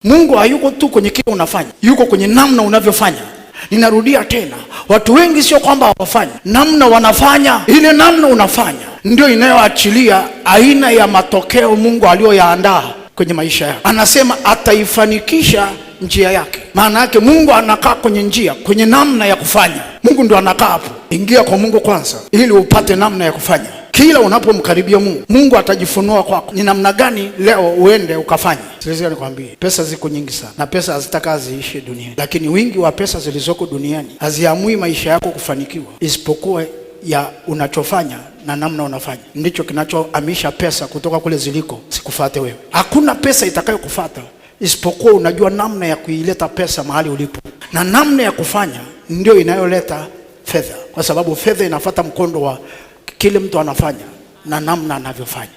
Mungu hayuko tu kwenye kile unafanya, yuko kwenye namna unavyofanya. Ninarudia tena, watu wengi sio kwamba hawafanyi, namna wanafanya. Ile namna unafanya ndio inayoachilia aina ya matokeo Mungu aliyoyaandaa kwenye maisha yako. Anasema ataifanikisha njia yake. Maana yake Mungu anakaa kwenye njia, kwenye namna ya kufanya. Mungu ndio anakaa hapo. Ingia kwa Mungu kwanza ili upate namna ya kufanya. Kila unapomkaribia Mungu, Mungu atajifunua kwako ni namna gani leo uende ukafanye. Sasa nikwambie, pesa ziko nyingi sana na pesa hazitaka ziishi duniani, lakini wingi wa pesa zilizoko duniani haziamui maisha yako kufanikiwa, isipokuwa ya unachofanya na namna unafanya. Ndicho kinachohamisha pesa kutoka kule ziliko sikufuate wewe. Hakuna pesa itakayokufuata isipokuwa unajua namna ya kuileta pesa mahali ulipo, na namna ya kufanya ndio inayoleta fedha, kwa sababu fedha inafuata mkondo wa kile mtu anafanya na namna anavyofanya.